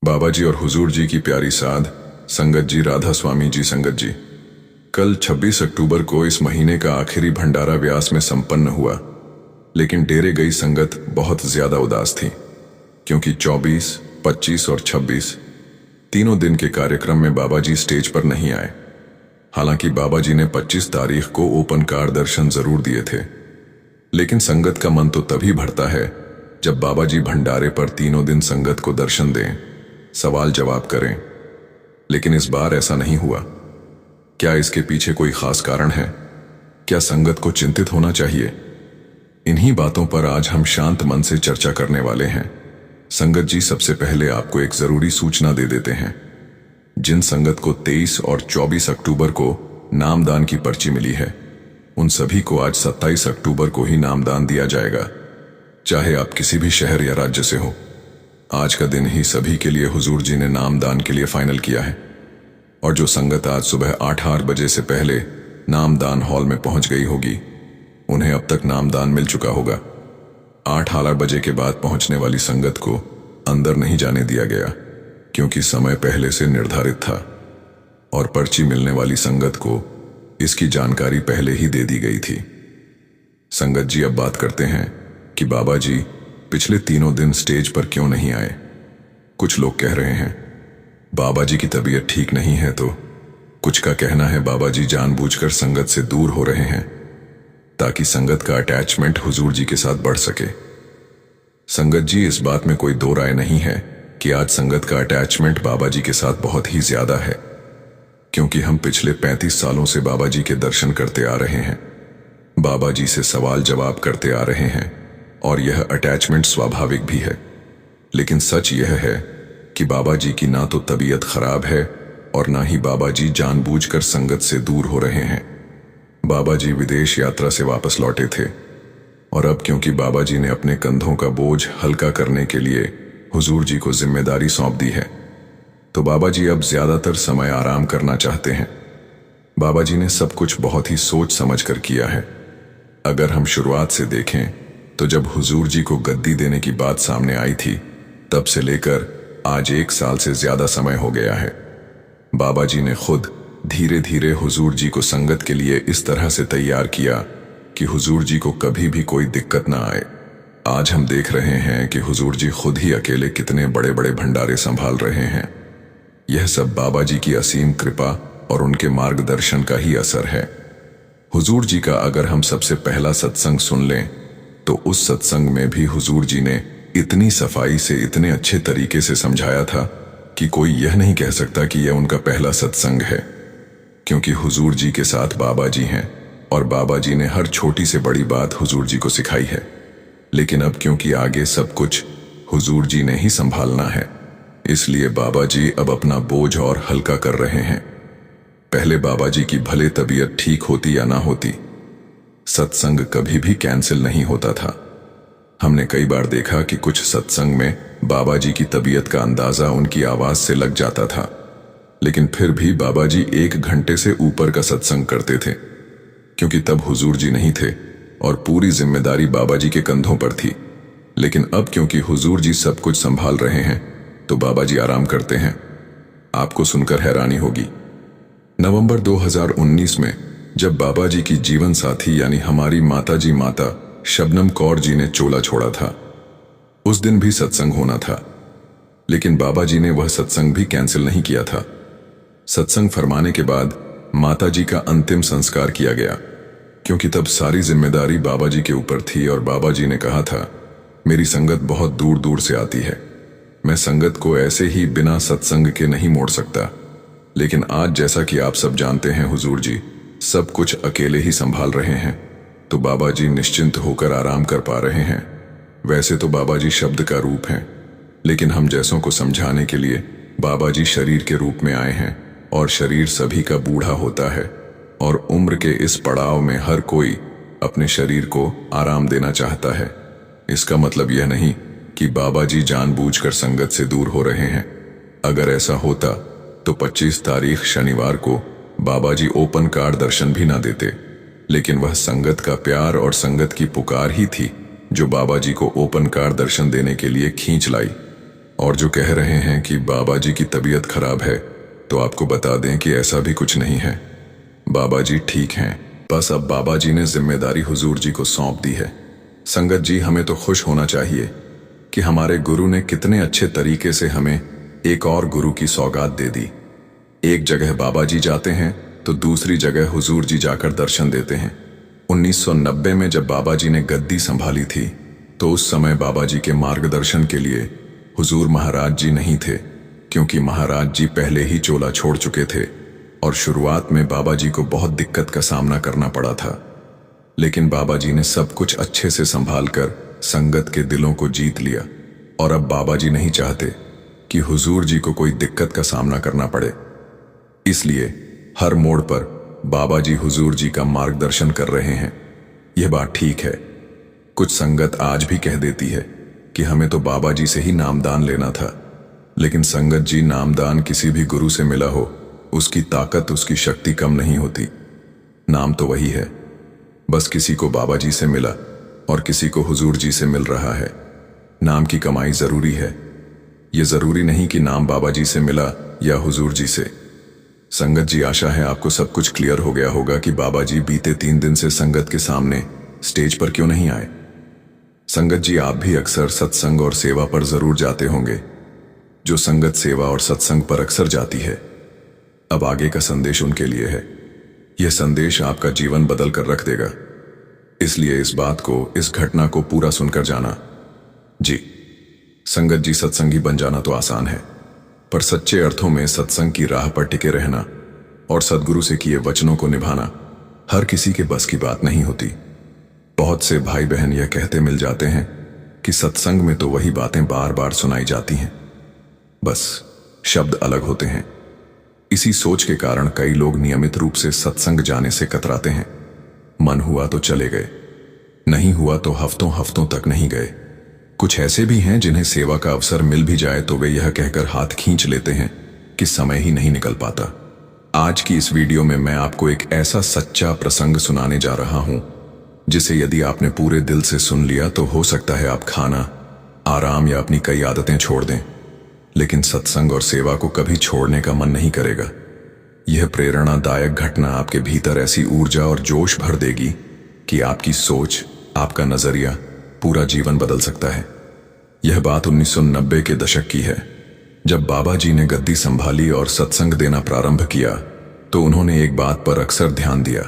बाबा जी और हुजूर जी की प्यारी साध संगत जी, राधा स्वामी जी, संगत जी। कल 26 अक्टूबर को इस महीने का आखिरी भंडारा व्यास में संपन्न हुआ, लेकिन डेरे गई संगत बहुत ज्यादा उदास थी, क्योंकि 24, 25 और 26 तीनों दिन के कार्यक्रम में बाबा जी स्टेज पर नहीं आए। हालांकि बाबा जी ने 25 तारीख को ओपन कार दर्शन जरूर दिए थे, लेकिन संगत का मन तो तभी भरता है जब बाबा जी भंडारे पर तीनों दिन संगत को दर्शन दें, सवाल जवाब करें। लेकिन इस बार ऐसा नहीं हुआ। क्या इसके पीछे कोई खास कारण है? क्या संगत को चिंतित होना चाहिए? इन्हीं बातों पर आज हम शांत मन से चर्चा करने वाले हैं। संगत जी, सबसे पहले आपको एक जरूरी सूचना दे देते हैं। जिन संगत को 23 और 24 अक्टूबर को नामदान की पर्ची मिली है, उन सभी को आज 27 अक्टूबर को ही नामदान दिया जाएगा, चाहे आप किसी भी शहर या राज्य से हो। आज का दिन ही सभी के लिए हुजूर जी ने नामदान के लिए फाइनल किया है। और जो संगत आज सुबह 8 बजे से पहले नामदान हॉल में पहुंच गई होगी, उन्हें अब तक नामदान मिल चुका होगा। 8 बजे के बाद पहुंचने वाली संगत को अंदर नहीं जाने दिया गया, क्योंकि समय पहले से निर्धारित था, और पर्ची मिलने वाली संगत को इसकी जानकारी पहले ही दे दी गई थी। संगत जी, अब बात करते हैं कि बाबा जी पिछले तीनों दिन स्टेज पर क्यों नहीं आए। कुछ लोग कह रहे हैं बाबा जी की तबीयत ठीक नहीं है, तो कुछ का कहना है बाबा जी जानबूझकर संगत से दूर हो रहे हैं ताकि संगत का अटैचमेंट हुजूर जी के साथ बढ़ सके। संगत जी, इस बात में कोई दो राय नहीं है कि आज संगत का अटैचमेंट बाबा जी के साथ बहुत ही ज्यादा है, क्योंकि हम पिछले 35 सालों से बाबा जी के दर्शन करते आ रहे हैं, बाबा जी से सवाल जवाब करते आ रहे हैं, और यह अटैचमेंट स्वाभाविक भी है। लेकिन सच यह है कि बाबा जी की ना तो तबीयत खराब है और ना ही बाबा जी जानबूझकर संगत से दूर हो रहे हैं। बाबा जी विदेश यात्रा से वापस लौटे थे, और अब क्योंकि बाबा जी ने अपने कंधों का बोझ हल्का करने के लिए हुजूर जी को जिम्मेदारी सौंप दी है, तो बाबा जी अब ज्यादातर समय आराम करना चाहते हैं। बाबा जी ने सब कुछ बहुत ही सोच समझ कर किया है। अगर हम शुरुआत से देखें तो जब हुजूर जी को गद्दी देने की बात सामने आई थी, तब से लेकर आज 1 साल से ज्यादा समय हो गया है। बाबा जी ने खुद धीरे धीरे हुजूर जी को संगत के लिए इस तरह से तैयार किया कि हुजूर जी को कभी भी कोई दिक्कत ना आए। आज हम देख रहे हैं कि हुजूर जी खुद ही अकेले कितने बड़े बड़े भंडारे संभाल रहे हैं। यह सब बाबा जी की असीम कृपा और उनके मार्गदर्शन का ही असर है। हुजूर जी का अगर हम सबसे पहला सत्संग सुन लें, तो उस सत्संग में भी हुजूर जी ने इतनी सफाई से, इतने अच्छे तरीके से समझाया था कि कोई यह नहीं कह सकता कि यह उनका पहला सत्संग है, क्योंकि हुजूर जी के साथ बाबा जी हैं और बाबा जी ने हर छोटी से बड़ी बात हुजूर जी को सिखाई है। लेकिन अब क्योंकि आगे सब कुछ हुजूर जी ने ही संभालना है, इसलिए बाबा जी अब अपना बोझ और हल्का कर रहे हैं। पहले बाबा जी की भले तबीयत ठीक होती या ना होती, सत्संग कभी भी कैंसिल नहीं होता था। हमने कई बार देखा कि कुछ सत्संग में बाबा जी की तबीयत का अंदाजा उनकी आवाज से लग जाता था, लेकिन फिर भी बाबा जी 1 घंटे से ऊपर का सत्संग करते थे, क्योंकि तब हुजूर जी नहीं थे और पूरी जिम्मेदारी बाबा जी के कंधों पर थी। लेकिन अब क्योंकि हुजूर जी सब कुछ संभाल रहे हैं, तो बाबा जी आराम करते हैं। आपको सुनकर हैरानी होगी, नवंबर 2019 में जब बाबा जी की जीवन साथी यानी हमारी माता जी, माता शबनम कौर जी ने चोला छोड़ा था, उस दिन भी सत्संग होना था, लेकिन बाबा जी ने वह सत्संग भी कैंसिल नहीं किया था। सत्संग फरमाने के बाद माता जी का अंतिम संस्कार किया गया, क्योंकि तब सारी जिम्मेदारी बाबा जी के ऊपर थी, और बाबा जी ने कहा था, मेरी संगत बहुत दूर दूर से आती है, मैं संगत को ऐसे ही बिना सत्संग के नहीं मोड़ सकता। लेकिन आज जैसा कि आप सब जानते हैं, हुजूर जी सब कुछ अकेले ही संभाल रहे हैं, तो बाबा जी निश्चिंत होकर आराम कर पा रहे हैं। वैसे तो बाबा जी शब्द का रूप हैं, लेकिन हम जैसों को समझाने के लिए बाबा जी शरीर के रूप में आए हैं, और शरीर सभी का बूढ़ा होता है, और उम्र के इस पड़ाव में हर कोई अपने शरीर को आराम देना चाहता है। इसका मतलब यह नहीं कि बाबा जी जानबूझकर संगत से दूर हो रहे हैं। अगर ऐसा होता तो 25 तारीख शनिवार को बाबा जी ओपन कार दर्शन भी ना देते, लेकिन वह संगत का प्यार और संगत की पुकार ही थी जो बाबा जी को ओपन कार दर्शन देने के लिए खींच लाई। और जो कह रहे हैं कि बाबा जी की तबीयत खराब है, तो आपको बता दें कि ऐसा भी कुछ नहीं है। बाबा जी ठीक हैं। बस अब बाबा जी ने जिम्मेदारी हुजूर जी को सौंप दी है। संगत जी, हमें तो खुश होना चाहिए कि हमारे गुरु ने कितने अच्छे तरीके से हमें एक और गुरु की सौगात दे दी। एक जगह बाबा जी जाते हैं तो दूसरी जगह हुजूर जी जाकर दर्शन देते हैं। 1990 में जब बाबा जी ने गद्दी संभाली थी, तो उस समय बाबा जी के मार्गदर्शन के लिए हुजूर महाराज जी नहीं थे, क्योंकि महाराज जी पहले ही चोला छोड़ चुके थे और शुरुआत में बाबा जी को बहुत दिक्कत का सामना करना पड़ा था। लेकिन बाबा जी ने सब कुछ अच्छे से संभाल कर संगत के दिलों को जीत लिया और अब बाबा जी नहीं चाहते कि हुजूर जी को कोई दिक्कत का सामना करना पड़े। इसलिए हर मोड़ पर बाबा जी हुजूर जी का मार्गदर्शन कर रहे हैं। यह बात ठीक है। कुछ संगत आज भी कह देती है कि हमें तो बाबा जी से ही नामदान लेना था, लेकिन संगत जी, नामदान किसी भी गुरु से मिला हो, उसकी ताकत, उसकी शक्ति कम नहीं होती। नाम तो वही है, बस किसी को बाबा जी से मिला और किसी को हुजूर जी से मिल रहा है। नाम की कमाई जरूरी है। यह जरूरी नहीं कि नाम बाबा जी से मिला या हुजूर जी से। संगत जी, आशा है आपको सब कुछ क्लियर हो गया होगा कि बाबा जी बीते 3 दिन से संगत के सामने स्टेज पर क्यों नहीं आए। संगत जी, आप भी अक्सर सत्संग और सेवा पर जरूर जाते होंगे। जो संगत सेवा और सत्संग पर अक्सर जाती है, अब आगे का संदेश उनके लिए है। यह संदेश आपका जीवन बदल कर रख देगा। इसलिए इस बात को, इस घटना को पूरा सुनकर जाना। जी, संगत जी, सत्संगी बन जाना तो आसान है, पर सच्चे अर्थों में सत्संग की राह पर टिके रहना और सद्गुरु से किए वचनों को निभाना हर किसी के बस की बात नहीं होती। बहुत से भाई बहन यह कहते मिल जाते हैं कि सत्संग में तो वही बातें बार बार सुनाई जाती हैं, बस शब्द अलग होते हैं। इसी सोच के कारण कई लोग नियमित रूप से सत्संग जाने से कतराते हैं। मन हुआ तो चले गए, नहीं हुआ तो हफ्तों हफ्तों तक नहीं गए। कुछ ऐसे भी हैं जिन्हें सेवा का अवसर मिल भी जाए तो वे यह कहकर हाथ खींच लेते हैं कि समय ही नहीं निकल पाता। आज की इस वीडियो में मैं आपको एक ऐसा सच्चा प्रसंग सुनाने जा रहा हूं, जिसे यदि आपने पूरे दिल से सुन लिया तो हो सकता है आप खाना, आराम या अपनी कई आदतें छोड़ दें, लेकिन सत्संग और सेवा को कभी छोड़ने का मन नहीं करेगा। यह प्रेरणादायक घटना आपके भीतर ऐसी ऊर्जा और जोश भर देगी कि आपकी सोच, आपका नजरिया, पूरा जीवन बदल सकता है। यह बात 1990 के दशक की है। जब बाबा जी ने गद्दी संभाली और सत्संग देना प्रारंभ किया, तो उन्होंने एक बात पर अक्सर ध्यान दिया।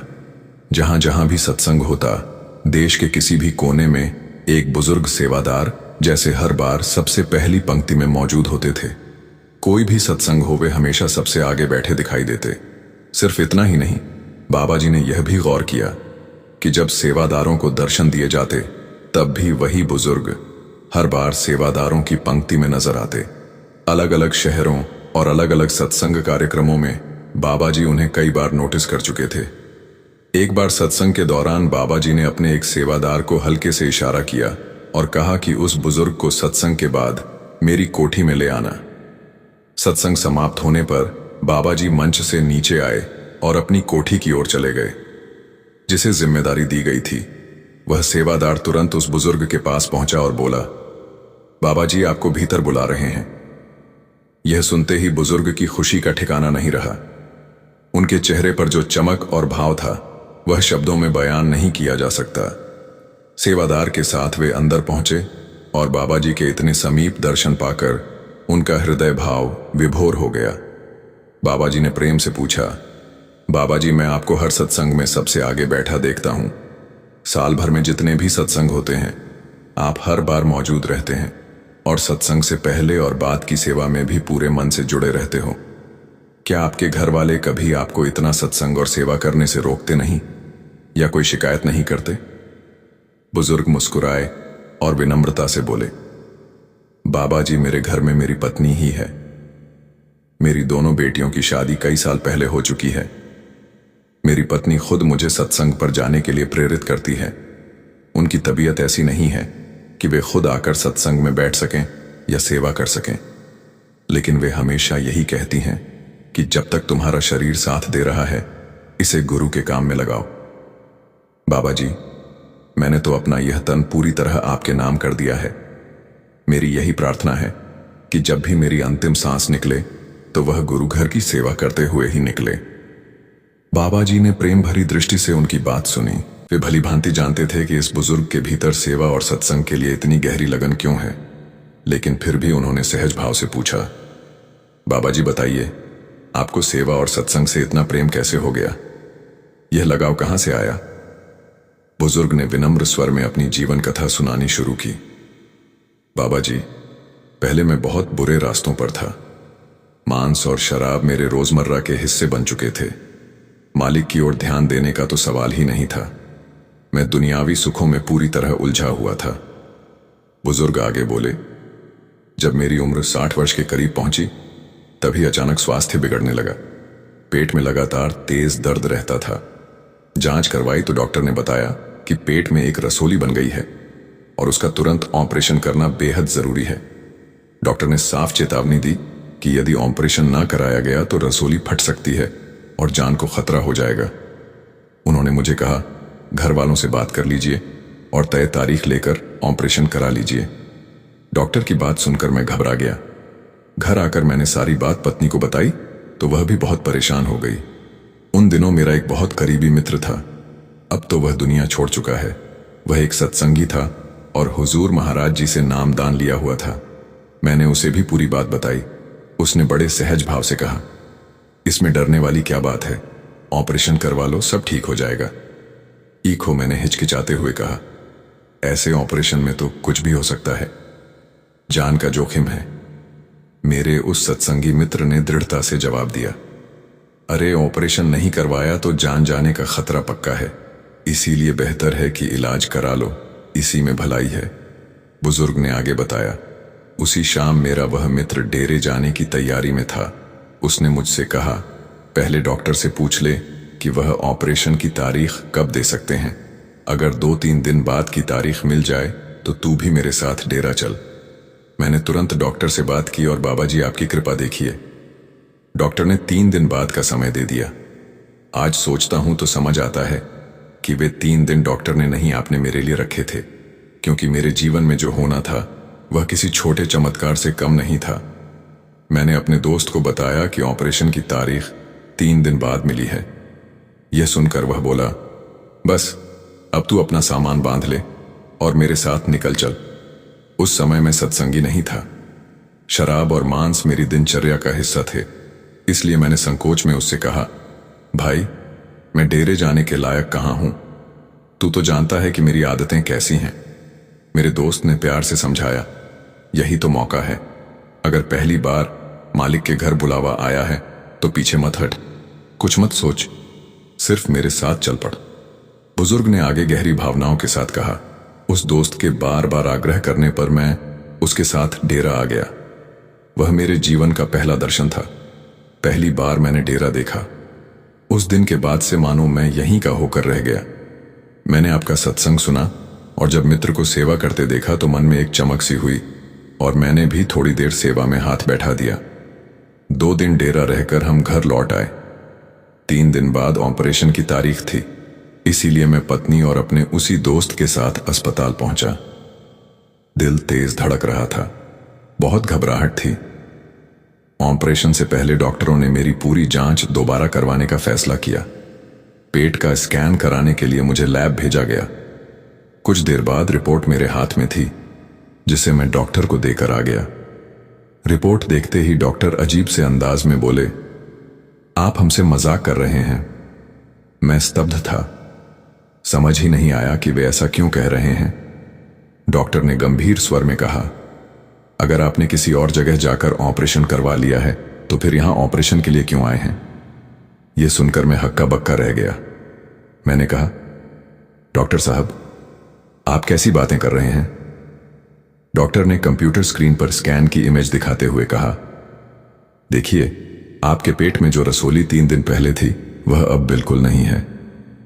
जहां जहां भी सत्संग होता, देश के किसी भी कोने में एक बुजुर्ग सेवादार जैसे हर बार सबसे पहली पंक्ति में मौजूद होते थे। कोई भी सत्संग हो, वे हमेशा सबसे आगे बैठे दिखाई देते। सिर्फ इतना ही नहीं, बाबा जी ने यह भी गौर किया कि जब सेवादारों को दर्शन दिए जाते, तब भी वही बुजुर्ग हर बार सेवादारों की पंक्ति में नजर आते। अलग अलग शहरों और अलग अलग सत्संग कार्यक्रमों में बाबा जी उन्हें कई बार नोटिस कर चुके थे। एक बार सत्संग के दौरान बाबा जी ने अपने एक सेवादार को हल्के से इशारा किया और कहा कि उस बुजुर्ग को सत्संग के बाद मेरी कोठी में ले आना। सत्संग समाप्त होने पर बाबा जी मंच से नीचे आए और अपनी कोठी की ओर चले गए। जिसे जिम्मेदारी दी गई थी, वह सेवादार तुरंत उस बुजुर्ग के पास पहुंचा और बोला, बाबा जी आपको भीतर बुला रहे हैं। यह सुनते ही बुजुर्ग की खुशी का ठिकाना नहीं रहा। उनके चेहरे पर जो चमक और भाव था, वह शब्दों में बयान नहीं किया जा सकता। सेवादार के साथ वे अंदर पहुंचे और बाबा जी के इतने समीप दर्शन पाकर उनका हृदय भाव विभोर हो गया। बाबा जी ने प्रेम से पूछा, बाबा जी, मैं आपको हर सत्संग में सबसे आगे बैठा देखता हूं। साल भर में जितने भी सत्संग होते हैं, आप हर बार मौजूद रहते हैं और सत्संग से पहले और बाद की सेवा में भी पूरे मन से जुड़े रहते हो। क्या आपके घर वाले कभी आपको इतना सत्संग और सेवा करने से रोकते नहीं या कोई शिकायत नहीं करते? बुजुर्ग मुस्कुराए और विनम्रता से बोले, बाबा जी, मेरे घर में मेरी पत्नी ही है। मेरी दोनों बेटियों की शादी कई साल पहले हो चुकी है। मेरी पत्नी खुद मुझे सत्संग पर जाने के लिए प्रेरित करती है। उनकी तबीयत ऐसी नहीं है कि वे खुद आकर सत्संग में बैठ सकें या सेवा कर सकें, लेकिन वे हमेशा यही कहती हैं कि जब तक तुम्हारा शरीर साथ दे रहा है, इसे गुरु के काम में लगाओ। बाबा जी, मैंने तो अपना यह तन पूरी तरह आपके नाम कर दिया है। मेरी यही प्रार्थना है कि जब भी मेरी अंतिम सांस निकले तो वह गुरु घर की सेवा करते हुए ही निकले। बाबा जी ने प्रेम भरी दृष्टि से उनकी बात सुनी। वे भली भांति जानते थे कि इस बुजुर्ग के भीतर सेवा और सत्संग के लिए इतनी गहरी लगन क्यों है, लेकिन फिर भी उन्होंने सहज भाव से पूछा, बाबा जी बताइए, आपको सेवा और सत्संग से इतना प्रेम कैसे हो गया? यह लगाव कहां से आया? बुजुर्ग ने विनम्र स्वर में अपनी जीवन कथा सुनानी शुरू की। बाबा जी, पहले मैं बहुत बुरे रास्तों पर था। मांस और शराब मेरे रोजमर्रा के हिस्से बन चुके थे। मालिक की ओर ध्यान देने का तो सवाल ही नहीं था। मैं दुनियावी सुखों में पूरी तरह उलझा हुआ था। बुजुर्ग आगे बोले, जब मेरी उम्र 60 वर्ष के करीब पहुंची तभी अचानक स्वास्थ्य बिगड़ने लगा। पेट में लगातार तेज दर्द रहता था। जांच करवाई तो डॉक्टर ने बताया कि पेट में एक रसोली बन गई है और उसका तुरंत ऑपरेशन करना बेहद जरूरी है। डॉक्टर ने साफ चेतावनी दी कि यदि ऑपरेशन ना कराया गया तो रसोली फट सकती है और जान को खतरा हो जाएगा। उन्होंने मुझे कहा, घर वालों से बात कर लीजिए और तय तारीख लेकर ऑपरेशन करा लीजिए। डॉक्टर की बात सुनकर मैं घबरा गया। घर आकर मैंने सारी बात पत्नी को बताई तो वह भी बहुत परेशान हो गई। उन दिनों मेरा एक बहुत करीबी मित्र था। अब तो वह दुनिया छोड़ चुका है। वह एक सत्संगी था और हुजूर महाराज जी से नामदान लिया हुआ था। मैंने उसे भी पूरी बात बताई। उसने बड़े सहज भाव से कहा, इसमें डरने वाली क्या बात है, ऑपरेशन करवा लो, सब ठीक हो जाएगा। ईखो, मैंने हिचकिचाते हुए कहा, ऐसे ऑपरेशन में तो कुछ भी हो सकता है, जान का जोखिम है। मेरे उस सत्संगी मित्र ने दृढ़ता से जवाब दिया, अरे ऑपरेशन नहीं करवाया तो जान जाने का खतरा पक्का है, इसीलिए बेहतर है कि इलाज करा लो, इसी में भलाई है। बुजुर्ग ने आगे बताया, उसी शाम मेरा वह मित्र डेरे जाने की तैयारी में था। उसने मुझसे कहा, पहले डॉक्टर से पूछ ले कि वह ऑपरेशन की तारीख कब दे सकते हैं। अगर 2-3 दिन बाद की तारीख मिल जाए तो तू भी मेरे साथ डेरा चल। मैंने तुरंत डॉक्टर से बात की और बाबा जी आपकी कृपा देखिए। डॉक्टर ने 3 दिन बाद का समय दे दिया। आज सोचता हूं तो समझ आता है कि वे 3 दिन डॉक्टर ने नहीं आपने मेरे लिए रखे थे, क्योंकि मेरे जीवन में जो होना था वह किसी छोटे चमत्कार से कम नहीं था। मैंने अपने दोस्त को बताया कि ऑपरेशन की तारीख 3 दिन बाद मिली है। यह सुनकर वह बोला, बस अब तू अपना सामान बांध ले और मेरे साथ निकल चल। उस समय मैं सत्संगी नहीं था। शराब और मांस मेरी दिनचर्या का हिस्सा थे, इसलिए मैंने संकोच में उससे कहा, भाई मैं डेरे जाने के लायक कहां हूं, तू तो जानता है कि मेरी आदतें कैसी हैं। मेरे दोस्त ने प्यार से समझाया, यही तो मौका है। अगर पहली बार मालिक के घर बुलावा आया है तो पीछे मत हट, कुछ मत सोच, सिर्फ मेरे साथ चल पड़। बुजुर्ग ने आगे गहरी भावनाओं के साथ कहा। उस दोस्त के बार बार आग्रह करने पर मैं उसके साथ डेरा आ गया। वह मेरे जीवन का पहला दर्शन था। पहली बार मैंने डेरा देखा। उस दिन के बाद से मानो मैं यहीं का होकर रह गया। मैंने आपका सत्संग सुना और जब मित्र को सेवा करते देखा तो मन में एक चमक सी हुई और मैंने भी थोड़ी देर सेवा में हाथ बैठा दिया। 2 दिन डेरा रहकर हम घर लौट आए। 3 दिन बाद ऑपरेशन की तारीख थी, इसीलिए मैं पत्नी और अपने उसी दोस्त के साथ अस्पताल पहुंचा। दिल तेज धड़क रहा था, बहुत घबराहट थी। ऑपरेशन से पहले डॉक्टरों ने मेरी पूरी जांच दोबारा करवाने का फैसला किया। पेट का स्कैन कराने के लिए मुझे लैब भेजा गया। कुछ देर बाद रिपोर्ट मेरे हाथ में थी, जिसे मैं डॉक्टर को देकर आ गया। रिपोर्ट देखते ही डॉक्टर अजीब से अंदाज में बोले, आप हमसे मजाक कर रहे हैं। मैं स्तब्ध था, समझ ही नहीं आया कि वे ऐसा क्यों कह रहे हैं। डॉक्टर ने गंभीर स्वर में कहा, अगर आपने किसी और जगह जाकर ऑपरेशन करवा लिया है तो फिर यहां ऑपरेशन के लिए क्यों आए हैं? यह सुनकर मैं हक्का बक्का रह गया। मैंने कहा, डॉक्टर साहब आप कैसी बातें कर रहे हैं? डॉक्टर ने कंप्यूटर स्क्रीन पर स्कैन की इमेज दिखाते हुए कहा, देखिए आपके पेट में जो रसोली 3 दिन पहले थी वह अब बिल्कुल नहीं है।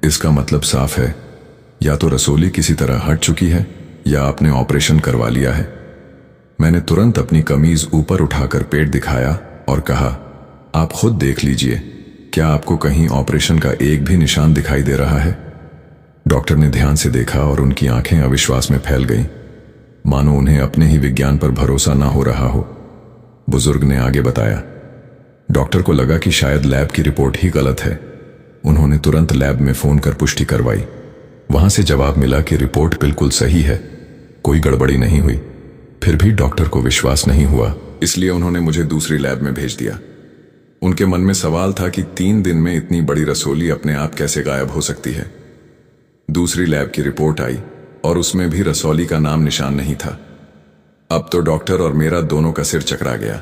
इसका मतलब साफ है, या तो रसोली किसी तरह हट चुकी है या आपने ऑपरेशन करवा लिया है। मैंने तुरंत अपनी कमीज ऊपर उठाकर पेट दिखाया और कहा, आप खुद देख लीजिए, क्या आपको कहीं ऑपरेशन का एक भी निशान दिखाई दे रहा है? डॉक्टर ने ध्यान से देखा और उनकी आंखें अविश्वास में फैल गईं, मानो उन्हें अपने ही विज्ञान पर भरोसा ना हो रहा हो। बुजुर्ग ने आगे बताया। डॉक्टर को लगा कि शायद लैब की रिपोर्ट ही गलत है। उन्होंने तुरंत लैब में फोन कर पुष्टि करवाई। वहां से जवाब मिला कि रिपोर्ट बिल्कुल सही है, कोई गड़बड़ी नहीं हुई। फिर भी डॉक्टर को विश्वास नहीं हुआ, इसलिए उन्होंने मुझे दूसरी लैब में भेज दिया। उनके मन में सवाल था कि 3 दिन में इतनी बड़ी रसोली अपने आप कैसे गायब हो सकती है। दूसरी लैब की रिपोर्ट आई और उसमें भी रसौली का नाम निशान नहीं था। अब तो डॉक्टर और मेरा दोनों का सिर चकरा गया।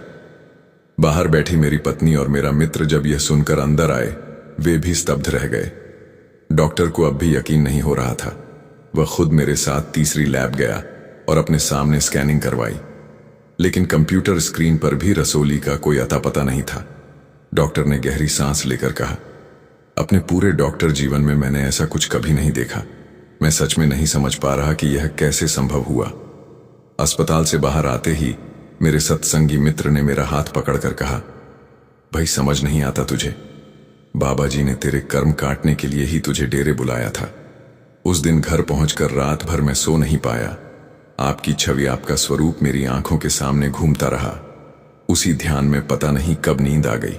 बाहर बैठी मेरी पत्नी और मेरा मित्र जब यह सुनकर अंदर आए, वे भी स्तब्ध रह गए। डॉक्टर को अब भी यकीन नहीं हो रहा था। वह खुद मेरे साथ तीसरी लैब गया और अपने सामने स्कैनिंग करवाई, लेकिन कंप्यूटर स्क्रीन पर भी रसौली का कोई अता पता नहीं था। डॉक्टर ने गहरी सांस लेकर कहा, अपने पूरे डॉक्टर जीवन में मैंने ऐसा कुछ कभी नहीं देखा। मैं सच में नहीं समझ पा रहा कि यह कैसे संभव हुआ। अस्पताल से बाहर आते ही मेरे सत्संगी मित्र ने मेरा हाथ पकड़कर कहा, भाई समझ नहीं आता तुझे, बाबा जी ने तेरे कर्म काटने के लिए ही तुझे डेरे बुलाया था। उस दिन घर पहुंचकर रात भर मैं सो नहीं पाया। आपकी छवि, आपका स्वरूप मेरी आंखों के सामने घूमता रहा। उसी ध्यान में पता नहीं कब नींद आ गई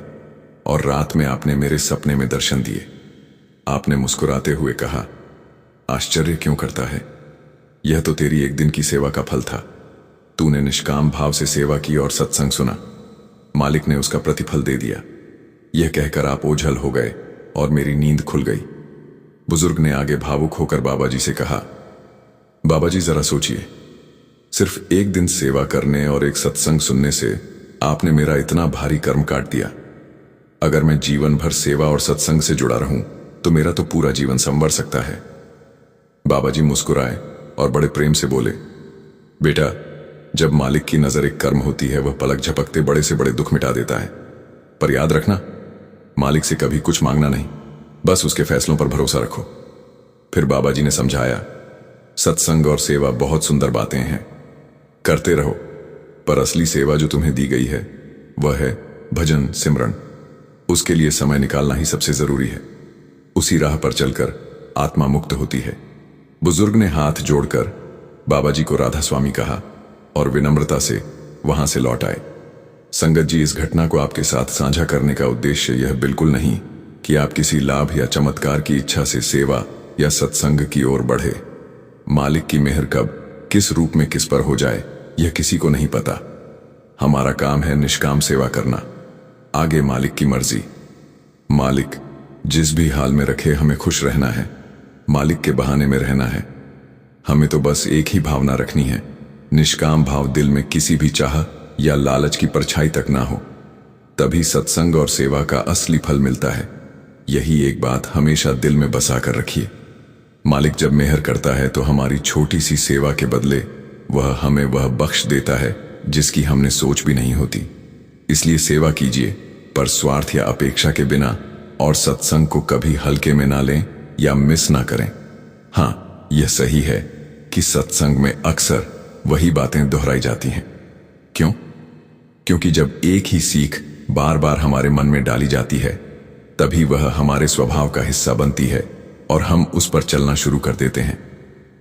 और रात में आपने मेरे सपने में दर्शन दिए। आपने मुस्कुराते हुए कहा, आश्चर्य क्यों करता है, यह तो तेरी एक दिन की सेवा का फल था। तूने निष्काम भाव से सेवा की और सत्संग सुना, मालिक ने उसका प्रतिफल दे दिया। यह कहकर आप ओझल हो गए और मेरी नींद खुल गई। बुजुर्ग ने आगे भावुक होकर बाबा जी से कहा, बाबा जी जरा सोचिए, सिर्फ एक दिन सेवा करने और एक सत्संग सुनने से आपने मेरा इतना भारी कर्म काट दिया। अगर मैं जीवन भर सेवा और सत्संग से जुड़ा रहूं तो मेरा तो पूरा जीवन संवर सकता है। बाबा जी मुस्कुराए और बड़े प्रेम से बोले, बेटा, जब मालिक की नजर एक कर्म होती है वह पलक झपकते बड़े से बड़े दुख मिटा देता है। पर याद रखना, मालिक से कभी कुछ मांगना नहीं, बस उसके फैसलों पर भरोसा रखो। फिर बाबा जी ने समझाया, सत्संग और सेवा बहुत सुंदर बातें हैं, करते रहो, पर असली सेवा जो तुम्हें दी गई है वह है भजन सिमरन। उसके लिए समय निकालना ही सबसे जरूरी है। उसी राह पर चलकर आत्मा मुक्त होती है। बुजुर्ग ने हाथ जोड़कर बाबा जी को राधा स्वामी कहा और विनम्रता से वहां से लौट आए। संगत जी, इस घटना को आपके साथ साझा करने का उद्देश्य यह बिल्कुल नहीं कि आप किसी लाभ या चमत्कार की इच्छा से सेवा या सत्संग की ओर बढ़े। मालिक की मेहर कब किस रूप में किस पर हो जाए यह किसी को नहीं पता। हमारा काम है निष्काम सेवा करना, आगे मालिक की मर्जी। मालिक जिस भी हाल में रखे हमें खुश रहना है, मालिक के बहाने में रहना है। हमें तो बस एक ही भावना रखनी है, निष्काम भाव, दिल में किसी भी चाह या लालच की परछाई तक ना हो, तभी सत्संग और सेवा का असली फल मिलता है। यही एक बात हमेशा दिल में बसा कर रखिए। मालिक जब मेहर करता है तो हमारी छोटी सी सेवा के बदले वह हमें वह बख्श देता है जिसकी हमने सोच भी नहीं होती। इसलिए सेवा कीजिए, पर स्वार्थ या अपेक्षा के बिना, और सत्संग को कभी हल्के में ना लें या मिस ना करें। हाँ, यह सही है कि सत्संग में अक्सर वही बातें दोहराई जाती हैं। क्यों? क्योंकि जब एक ही सीख बार बार हमारे मन में डाली जाती है तभी वह हमारे स्वभाव का हिस्सा बनती है और हम उस पर चलना शुरू कर देते हैं।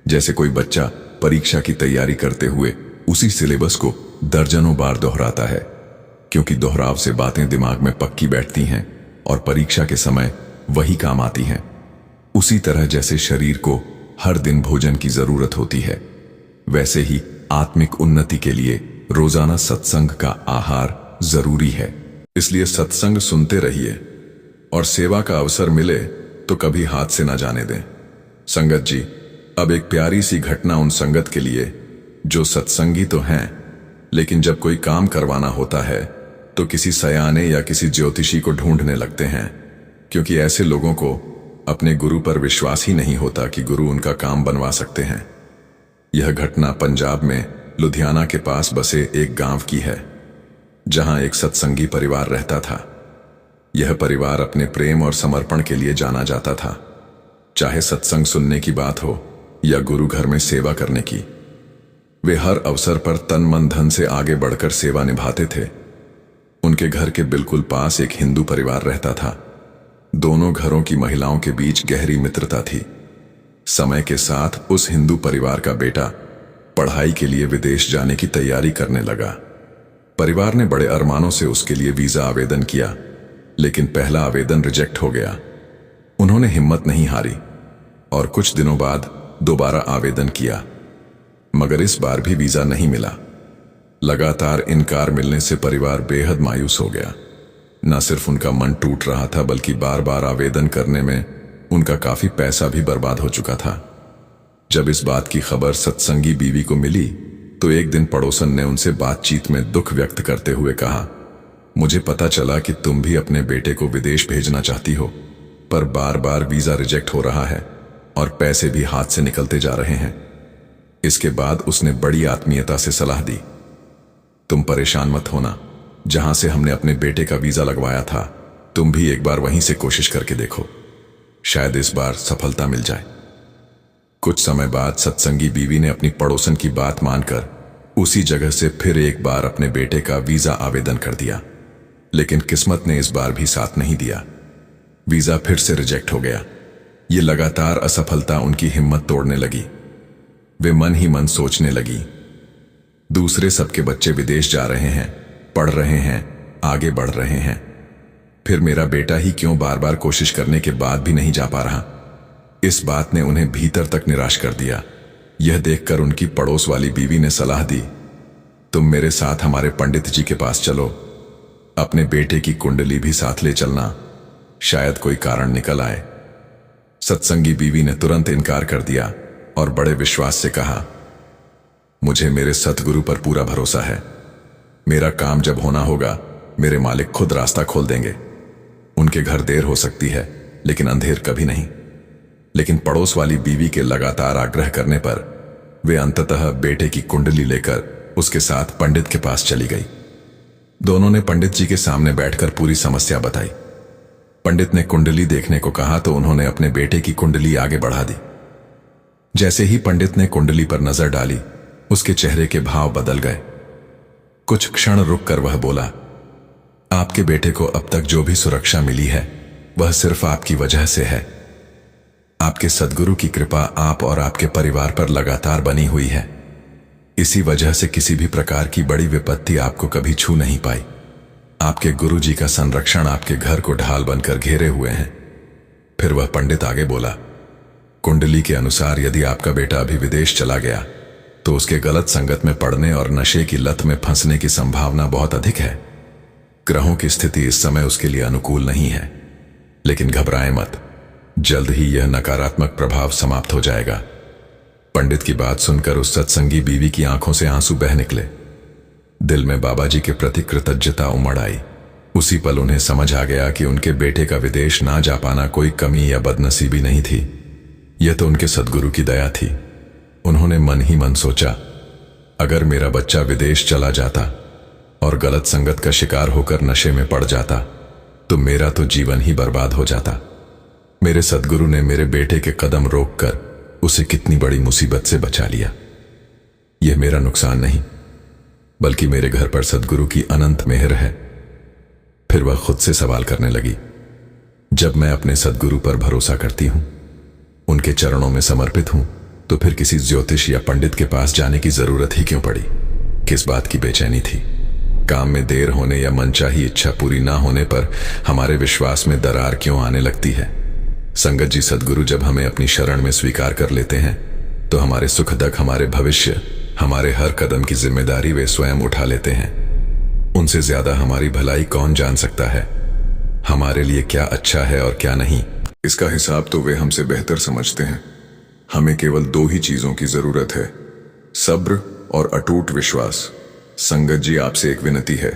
जैसे कोई बच्चा परीक्षा की तैयारी करते हुए उसी सिलेबस को दर्जनों बार दोहराता है, क्योंकि दोहराव से बातें दिमाग में पक्की बैठती हैं और परीक्षा के समय वही काम आती हैं। उसी तरह जैसे शरीर को हर दिन भोजन की जरूरत होती है, वैसे ही आत्मिक उन्नति के लिए रोजाना सत्संग का आहार जरूरी है। इसलिए सत्संग सुनते रहिए और सेवा का अवसर मिले तो कभी हाथ से ना जाने दें। संगत जी, अब एक प्यारी सी घटना उन संगत के लिए जो सत्संगी तो हैं, लेकिन जब कोई काम करवाना होता है तो किसी सयाने या किसी ज्योतिषी को ढूंढने लगते हैं, क्योंकि ऐसे लोगों को अपने गुरु पर विश्वास ही नहीं होता कि गुरु उनका काम बनवा सकते हैं। यह घटना पंजाब में लुधियाना के पास बसे एक गांव की है, जहां एक सत्संगी परिवार रहता था। यह परिवार अपने प्रेम और समर्पण के लिए जाना जाता था, चाहे सत्संग सुनने की बात हो या गुरु घर में सेवा करने की। वे हर अवसर पर तन मन धन से आगे बढ़कर सेवा निभाते थे। उनके घर के बिल्कुल पास एक हिंदू परिवार रहता था। दोनों घरों की महिलाओं के बीच गहरी मित्रता थी। समय के साथ उस हिंदू परिवार का बेटा पढ़ाई के लिए विदेश जाने की तैयारी करने लगा, परिवार ने बड़े अरमानों से उसके लिए वीजा आवेदन किया, लेकिन पहला आवेदन रिजेक्ट हो गया। उन्होंने हिम्मत नहीं हारी और कुछ दिनों बाद दोबारा आवेदन किया, मगर इस बार भी वीजा नहीं मिला। लगातार इनकार मिलने से परिवार बेहद मायूस हो गया। न सिर्फ उनका मन टूट रहा था, बल्कि बार बार आवेदन करने में उनका काफी पैसा भी बर्बाद हो चुका था। जब इस बात की खबर सत्संगी बीवी को मिली तो एक दिन पड़ोसन ने उनसे बातचीत में दुख व्यक्त करते हुए कहा, मुझे पता चला कि तुम भी अपने बेटे को विदेश भेजना चाहती हो, पर बार बार वीजा रिजेक्ट हो रहा है और पैसे भी हाथ से निकलते जा रहे हैं। इसके बाद उसने बड़ी आत्मीयता से सलाह दी, तुम परेशान मत होना, जहां से हमने अपने बेटे का वीजा लगवाया था तुम भी एक बार वहीं से कोशिश करके देखो, शायद इस बार सफलता मिल जाए। कुछ समय बाद सत्संगी बीवी ने अपनी पड़ोसन की बात मानकर उसी जगह से फिर एक बार अपने बेटे का वीजा आवेदन कर दिया, लेकिन किस्मत ने इस बार भी साथ नहीं दिया। वीजा फिर से रिजेक्ट हो गया। ये लगातार असफलता उनकी हिम्मत तोड़ने लगी। वे मन ही मन सोचने लगी, दूसरे सबके बच्चे विदेश जा रहे हैं, पढ़ रहे हैं, आगे बढ़ रहे हैं, फिर मेरा बेटा ही क्यों बार बार कोशिश करने के बाद भी नहीं जा पा रहा। इस बात ने उन्हें भीतर तक निराश कर दिया। यह देखकर उनकी पड़ोस वाली बीवी ने सलाह दी, तुम मेरे साथ हमारे पंडित जी के पास चलो, अपने बेटे की कुंडली भी साथ ले चलना, शायद कोई कारण निकल आए। सत्संगी बीवी ने तुरंत इनकार कर दिया और बड़े विश्वास से कहा, मुझे मेरे सतगुरु पर पूरा भरोसा है, मेरा काम जब होना होगा मेरे मालिक खुद रास्ता खोल देंगे। उनके घर देर हो सकती है लेकिन अंधेर कभी नहीं। लेकिन पड़ोस वाली बीवी के लगातार आग्रह करने पर वे अंततः बेटे की कुंडली लेकर उसके साथ पंडित के पास चली गई। दोनों ने पंडित जी के सामने बैठकर पूरी समस्या बताई। पंडित ने कुंडली देखने को कहा तो उन्होंने अपने बेटे की कुंडली आगे बढ़ा दी। जैसे ही पंडित ने कुंडली पर नजर डाली, उसके चेहरे के भाव बदल गए। कुछ क्षण रुककर वह बोला, आपके बेटे को अब तक जो भी सुरक्षा मिली है वह सिर्फ आपकी वजह से है। आपके सद्गुरु की कृपा आप और आपके परिवार पर लगातार बनी हुई है। इसी वजह से किसी भी प्रकार की बड़ी विपत्ति आपको कभी छू नहीं पाई। आपके गुरु जी का संरक्षण आपके घर को ढाल बनकर घेरे हुए हैं। फिर वह पंडित आगे बोला, कुंडली के अनुसार यदि आपका बेटा अभी विदेश चला गया तो उसके गलत संगत में पड़ने और नशे की लत में फंसने की संभावना बहुत अधिक है। ग्रहों की स्थिति इस समय उसके लिए अनुकूल नहीं है, लेकिन घबराएं मत, जल्द ही यह नकारात्मक प्रभाव समाप्त हो जाएगा। पंडित की बात सुनकर उस सत्संगी बीवी की आंखों से आंसू बह निकले। दिल में बाबा जी के प्रति कृतज्ञता उमड़ आई। उसी पल उन्हें समझ आ गया कि उनके बेटे का विदेश ना जा पाना कोई कमी या बदनसीबी नहीं थी, यह तो उनके सद्गुरु की दया थी। उन्होंने मन ही मन सोचा, अगर मेरा बच्चा विदेश चला जाता और गलत संगत का शिकार होकर नशे में पड़ जाता तो मेरा तो जीवन ही बर्बाद हो जाता। मेरे सद्गुरु ने मेरे बेटे के कदम रोककर उसे कितनी बड़ी मुसीबत से बचा लिया। यह मेरा नुकसान नहीं, बल्कि मेरे घर पर सद्गुरु की अनंत मेहर है। फिर वह खुद से सवाल करने लगी, जब मैं अपने सद्गुरु पर भरोसा करती हूं, उनके चरणों में समर्पित हूं, तो फिर किसी ज्योतिष या पंडित के पास जाने की जरूरत ही क्यों पड़ी? किस बात की बेचैनी थी? काम में देर होने या मनचाही इच्छा पूरी ना होने पर हमारे विश्वास में दरार क्यों आने लगती है? संगत जी, सद्गुरु जब हमें अपनी शरण में स्वीकार कर लेते हैं तो हमारे सुख दुख, हमारे भविष्य, हमारे हर कदम की जिम्मेदारी वे स्वयं उठा लेते हैं। उनसे ज्यादा हमारी भलाई कौन जान सकता है? हमारे लिए क्या अच्छा है और क्या नहीं, इसका हिसाब तो वे हमसे बेहतर समझते हैं। हमें केवल दो ही चीजों की जरूरत है, सब्र और अटूट विश्वास। संगत जी, आपसे एक विनती है,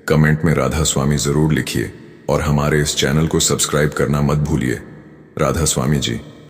कमेंट में राधा स्वामी जरूर लिखिए और हमारे इस चैनल को सब्सक्राइब करना मत भूलिए। राधा स्वामी जी।